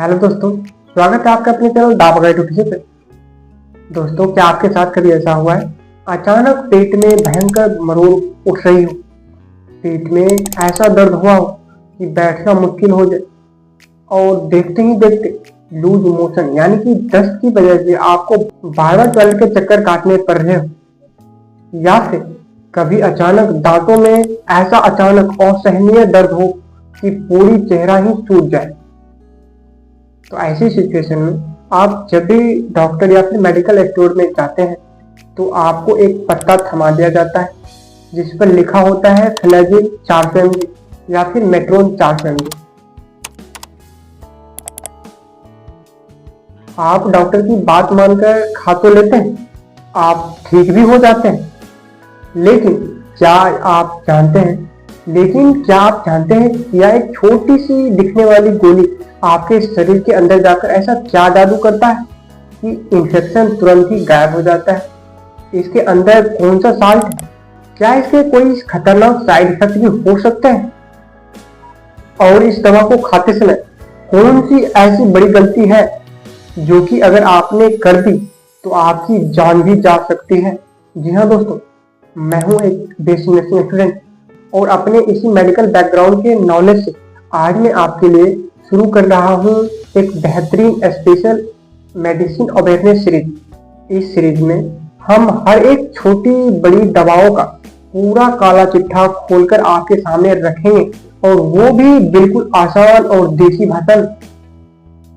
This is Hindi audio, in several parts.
हेलो दोस्तों, स्वागत है आपका अपने चैनल दावा गाइड पे। दोस्तों, क्या आपके साथ कभी ऐसा हुआ है अचानक पेट में भयंकर मरोड़ उठ रही हो, पेट में ऐसा दर्द हुआ हो कि बैठना मुश्किल हो जाए और देखते ही देखते लूज मोशन यानी कि दस्त की वजह से आपको बार बार टॉयलेट के चक्कर काटने पड़ रहे हो, या फिर कभी अचानक दांतों में ऐसा अचानक असहनीय दर्द हो कि पूरी चेहरा ही सूज जाए। तो ऐसी सिचुएशन में आप जब भी डॉक्टर या फिर मेडिकल स्टोर में जाते हैं तो आपको एक पत्ता थमा दिया जाता है जिस पर लिखा होता है फ्लैजिल 400 mg या फिर मेट्रोन 400 mg। आप डॉक्टर की बात मानकर खा तो लेते हैं, आप ठीक भी हो जाते हैं, लेकिन क्या आप जानते हैं कि यह एक छोटी सी दिखने वाली गोली आपके शरीर के अंदर जाकर ऐसा क्या जादू करता है कि इंफेक्शन तुरंत ही गायब हो जाता है। इसके अंदर कौन सा साल्ट है, क्या इसके कोई खतरनाक साइड इफेक्ट भी हो सकते हैं, और इस दवा को खाते समय कौन सी ऐसी बड़ी गलती है जो कि अगर आपने कर दी तो आपकी जान भी जा सकती है। जी हाँ दोस्तों, मैं हूं एक बेसिक नर्सिंग स्टूडेंट और अपने इसी मेडिकल बैकग्राउंड के नॉलेज से आज मैं आपके लिए शुरू कर रहा हूं एक बेहतरीन स्पेशल मेडिसिन अवेयरनेस सीरीज। इस सीरीज में हम हर एक छोटी बड़ी दवाओं का पूरा काला चिट्ठा खोलकर आपके सामने रखेंगे, और वो भी बिल्कुल आसान और देसी भाषा में।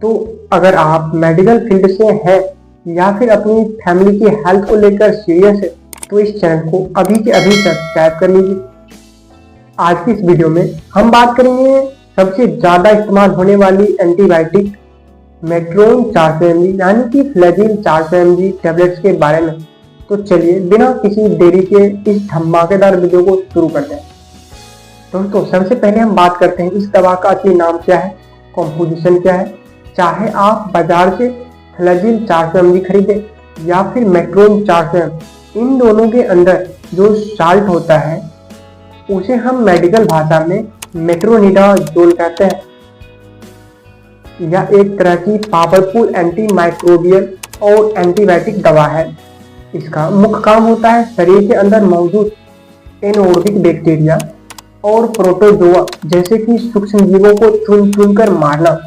तो अगर आप मेडिकल फील्ड से हैं या फिर अपनी फैमिली की हेल्थ को लेकर सीरियस है तो इस चैनल को अभी के अभी सब्सक्राइब कर लीजिए। आज की इस वीडियो में हम बात करेंगे सबसे ज्यादा इस्तेमाल होने वाली एंटीबायोटिक मेट्रोन 400 mg यानी कि फ्लैजिल 400 mg टैबलेट्स के बारे में। तो चलिए बिना किसी देरी के इस धमाकेदार वीडियो को शुरू करते हैं। दोस्तों, सबसे पहले हम बात करते हैं इस दवा का असली नाम क्या है, कॉम्पोजिशन क्या है। चाहे आप बाजार से फ्लैजिल 400 mg खरीदें या फिर मेट्रोन 400 mg, इन दोनों के अंदर जो साल्ट होता है उसे हम मेडिकल भाषा में मेट्रोनिडाजोल कहते हैं। यह एक तरह की पावरफुल एंटी माइक्रोबियल और एंटीबायोटिक दवा है। इसका मुख्य काम होता है शरीर के अंदर मौजूद एनओर्बिक बैक्टीरिया और प्रोटोजोआ जैसे कि सूक्ष्म जीवों को चुन चुनकर मारना,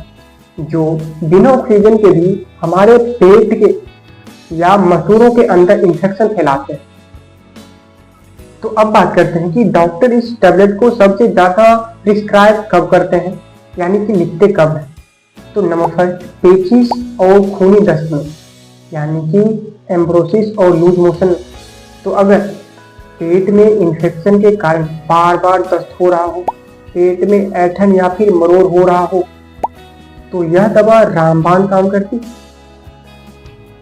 जो बिना ऑक्सीजन के भी हमारे पेट के या मसूड़ों के अंदर इंफेक्शन फैलाते हैं। तो अब बात करते हैं कि डॉक्टर इस टैबलेट को सबसे ज्यादा प्रिस्क्राइब कब करते हैं, यानी कि लिखते कब है। तो नंबर फर्स्ट, पेचिस और खूनी दस्त में, यानी कि एम्ब्रोसिस और लूज मोशन। तो अगर पेट में इंफेक्शन के कारण बार बार दस्त हो रहा हो, पेट में ऐंठन या फिर मरोड़ हो रहा हो, तो यह दवा रामबाण काम करती।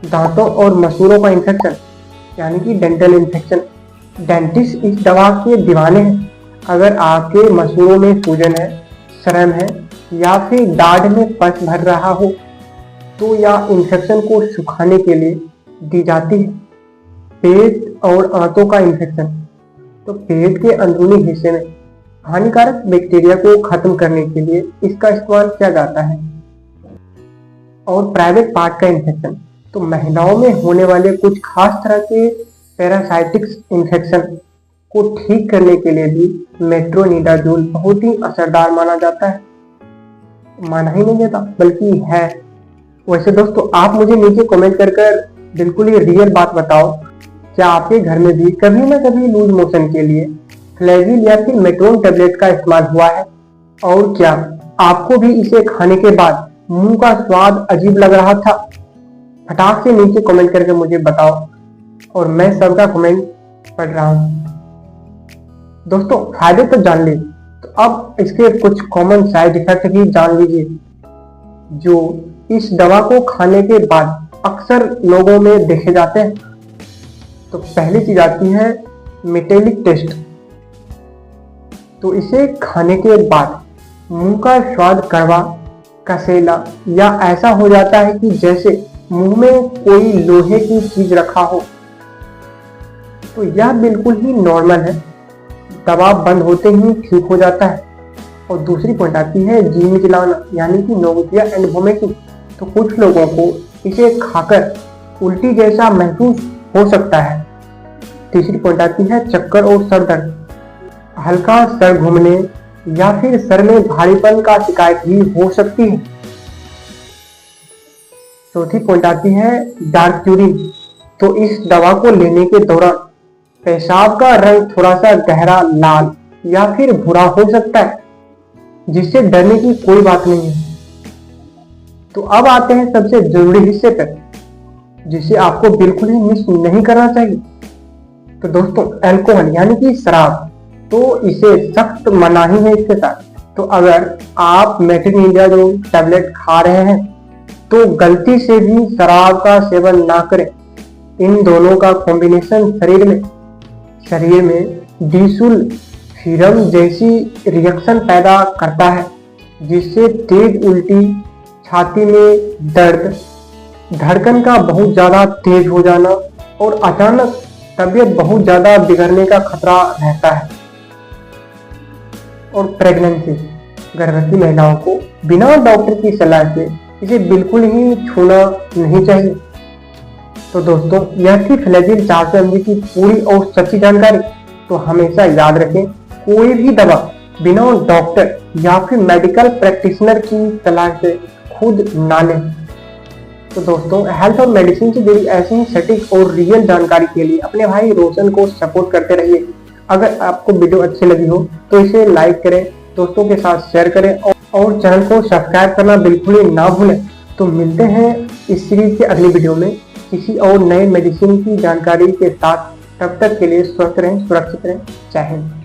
दांतों और मसूड़ों का इंफेक्शन यानी कि डेंटल इंफेक्शन, डेंटिस्ट इस दवा के दीवाने हैं। अगर आपके मसूड़ों में सूजन है, श्रम है या फिर दाढ़ में पस भर रहा हो तो यह इंफेक्शन को सुखाने के लिए दी जाती है। पेट और आंतों का इंफेक्शन, तो पेट के अंदरूनी हिस्से में हानिकारक बैक्टीरिया को खत्म करने के लिए इसका इस्तेमाल किया जाता है। और प्राइवेट पार्ट का इंफेक्शन, तो महिलाओं में होने वाले कुछ खास तरह के पैरासाइटिक्स इंफेक्शन को ठीक करने के लिए भी मेट्रोनिडाजोल बहुत ही असरदार माना जाता है। माना ही नहीं जाता बल्कि है। वैसे दोस्तों, आप मुझे नीचे कमेंट कर बिल्कुल ही रियल बात बताओ, क्या आपके घर में भी कभी ना कभी लूज मोशन के लिए फ्लैजिल या फिर मेट्रोन टैबलेट का इस्तेमाल हुआ है, और क्या आपको भी इसे खाने के बाद मुंह का स्वाद अजीब लग रहा था? फटाक से नीचे कमेंट करके मुझे बताओ और मैं सबका कमेंट पढ़ रहा हूं। दोस्तों, फायदे तो जान लिए, तो अब इसके कुछ कॉमन साइड इफेक्ट भी जान लीजिए जो इस दवा को खाने के बाद अक्सर लोगों में देखे जाते हैं। तो पहली चीज आती है मेटेलिक टेस्ट। तो इसे खाने के बाद मुंह का स्वाद कड़वा, कसेला या ऐसा हो जाता है कि जैसे मुंह में कोई लोहे की चीज रखा हो। तो यह बिल्कुल ही नॉर्मल है, दवा बंद होते ही ठीक हो जाता है। और दूसरी पॉइंट आती है जी मिचलाना यानी कि नोजिया एंड वोमिटिंग। तो कुछ लोगों को इसे खाकर उल्टी जैसा महसूस हो सकता है। तीसरी पॉइंट आती है चक्कर और सर दर्द, हल्का सर घूमने या फिर सर में भारीपन का शिकायत भी हो सकती है। चौथी पॉइंट आती है डार्क यूरिन। तो इस दवा को लेने के दौरान पेशाब का रंग थोड़ा सा गहरा लाल या फिर भूरा हो सकता है, जिससे डरने की कोई बात नहीं है। तो अब आते हैं सबसे जरूरी हिस्से पर, जिसे आपको बिल्कुल ही मिस नहीं करना चाहिए। तो दोस्तों, अल्कोहल यानी कि शराब, तो इसे सख्त मनाही है इसके साथ। तो अगर आप मेटिनिलिया जो टैबलेट खा रहे हैं तो गलती से भी शराब का सेवन ना करें। इन दोनों का कॉम्बिनेशन शरीर में डिसुल्फीरम जैसी रिएक्शन पैदा करता है, जिससे तेज उल्टी, छाती में दर्द, धड़कन का बहुत ज्यादा तेज हो जाना और अचानक तबीयत बहुत ज्यादा बिगड़ने का खतरा रहता है। और प्रेगनेंसी, गर्भवती महिलाओं को बिना डॉक्टर की सलाह के इसे बिल्कुल ही छूना नहीं चाहिए। तो दोस्तों, यह थी फ्लैजिल 400 mg की पूरी और सच्ची जानकारी। तो हमेशा याद रखें, कोई भी दवा बिना डॉक्टर या फिर मेडिकल प्रैक्टिशनर की सलाह से खुद ना लें। तो दोस्तों, हेल्थ और मेडिसिन से जुड़ी ऐसी ही सटीक और रियल जानकारी के लिए अपने भाई रोशन को सपोर्ट करते रहिए। अगर आपको वीडियो अच्छी लगी हो तो इसे लाइक करें, दोस्तों के साथ शेयर करें और चैनल को सब्सक्राइब करना बिल्कुल ही ना भूलें। तो मिलते हैं इस सीरीज के अगली वीडियो में किसी और नए मेडिसिन की जानकारी के साथ। तब तक के लिए स्वस्थ रहें, सुरक्षित रहें। जय हिंद।